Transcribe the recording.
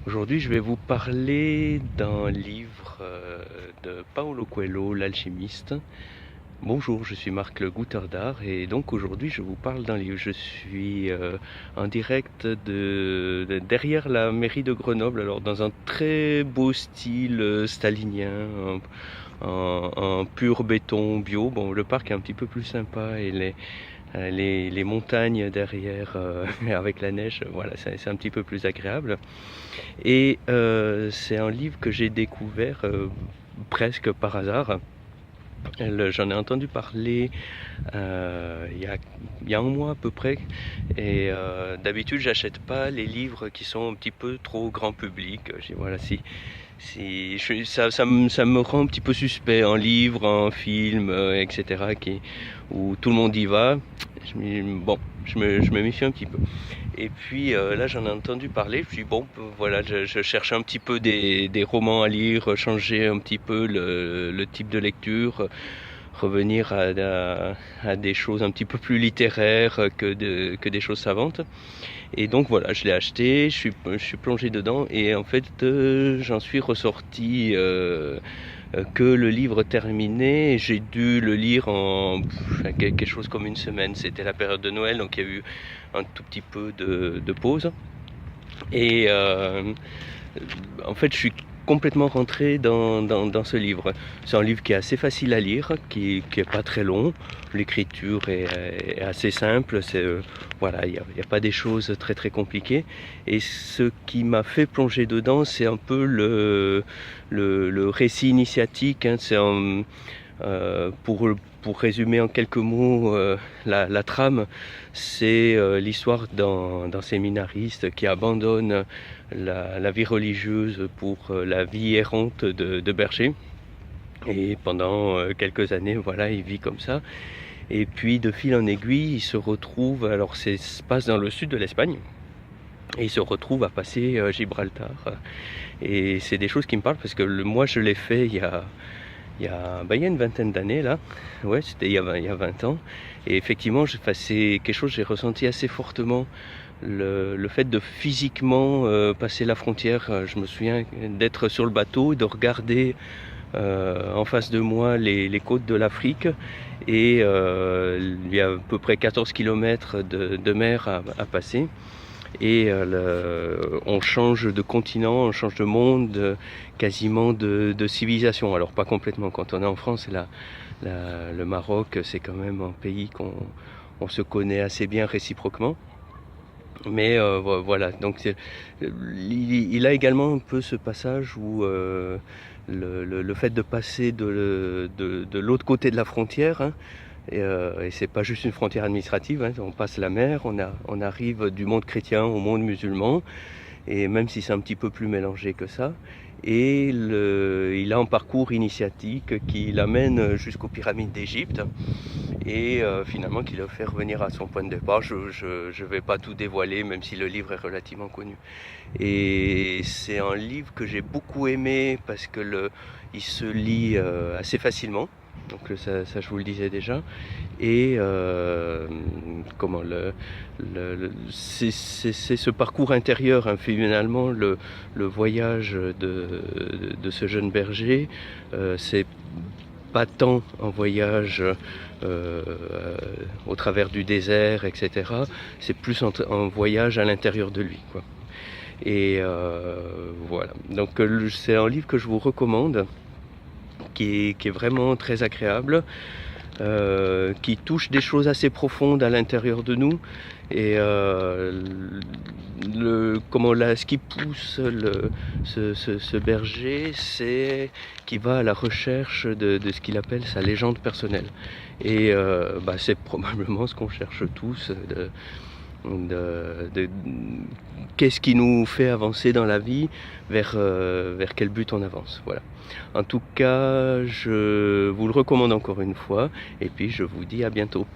Aujourd'hui, je vais vous parler d'un livre de Paulo Coelho, L'Alchimiste. Bonjour, je suis Marc le Goûteur d'Art et donc aujourd'hui je vous parle d'un livre. Je suis en direct derrière la mairie de Grenoble, alors dans un très beau style stalinien, en pur béton bio. Bon, le parc est un petit peu plus sympa et les montagnes derrière avec la neige, voilà, c'est un petit peu plus agréable. Et c'est un livre que j'ai découvert presque par hasard. J'en ai entendu parler il y a un mois à peu près. Et d'habitude, j'achète pas les livres qui sont un petit peu trop grand public. Je dis, voilà, ça me rend un petit peu suspect, un livre, un film, etc., où tout le monde y va. Bon, je me méfie un petit peu. Et puis là, j'en ai entendu parler. Je me suis dit, bon, voilà, je cherche un petit peu des romans à lire, changer un petit peu le type de lecture, revenir à des choses un petit peu plus littéraires que des choses savantes. Et donc voilà, je l'ai acheté, je suis plongé dedans et en fait, j'en suis ressorti que le livre terminé. J'ai dû le lire en quelque chose comme une semaine. C'était la période de Noël, donc il y a eu un tout petit peu de pause. Et en fait, je suis complètement rentré dans ce livre. C'est un livre qui est assez facile à lire, qui est pas très long. L'écriture est assez simple. Voilà, il y a pas des choses très très compliquées. Et ce qui m'a fait plonger dedans, c'est un peu le récit initiatique. Hein. Pour résumer en quelques mots la trame, c'est l'histoire d'un séminariste qui abandonne la vie religieuse pour la vie errante de berger. Et pendant quelques années, voilà, il vit comme ça. Et puis de fil en aiguille, il se retrouve, alors ça se passe dans le sud de l'Espagne, et il se retrouve à passer Gibraltar. Et c'est des choses qui me parlent parce que moi je l'ai fait il y a une vingtaine d'années là, ouais, c'était il y a 20 ans, et effectivement, c'est quelque chose que j'ai ressenti assez fortement, le fait de physiquement passer la frontière. Je me souviens d'être sur le bateau, de regarder en face de moi les côtes de l'Afrique, et il y a à peu près 14 km de mer à passer. Et on change de continent, on change de monde, quasiment de civilisation. Alors pas complètement, quand on est en France, le Maroc, c'est quand même un pays on se connaît assez bien réciproquement. Mais voilà, donc il a également un peu ce passage où le fait de passer de l'autre côté de la frontière, hein, et c'est pas juste une frontière administrative, hein, on passe la mer, on arrive du monde chrétien au monde musulman, et même si c'est un petit peu plus mélangé que ça. Et il a un parcours initiatique qui l'amène jusqu'aux pyramides d'Égypte, et finalement qui le fait revenir à son point de départ. Je vais pas tout dévoiler, même si le livre est relativement connu. Et c'est un livre que j'ai beaucoup aimé parce que il se lit assez facilement. Donc ça, je vous le disais déjà. Et comment c'est ce parcours intérieur, hein, finalement, le voyage de ce jeune berger. C'est pas tant un voyage au travers du désert, etc. C'est plus un voyage à l'intérieur de lui, quoi. Et voilà. Donc c'est un livre que je vous recommande, qui est vraiment très agréable, qui touche des choses assez profondes à l'intérieur de nous. Et ce qui pousse ce berger, c'est qu'il va à la recherche de ce qu'il appelle sa légende personnelle. Et c'est probablement ce qu'on cherche tous, de qu'est-ce qui nous fait avancer dans la vie, vers quel but on avance. Voilà. En tout cas, je vous le recommande encore une fois, et puis je vous dis à bientôt.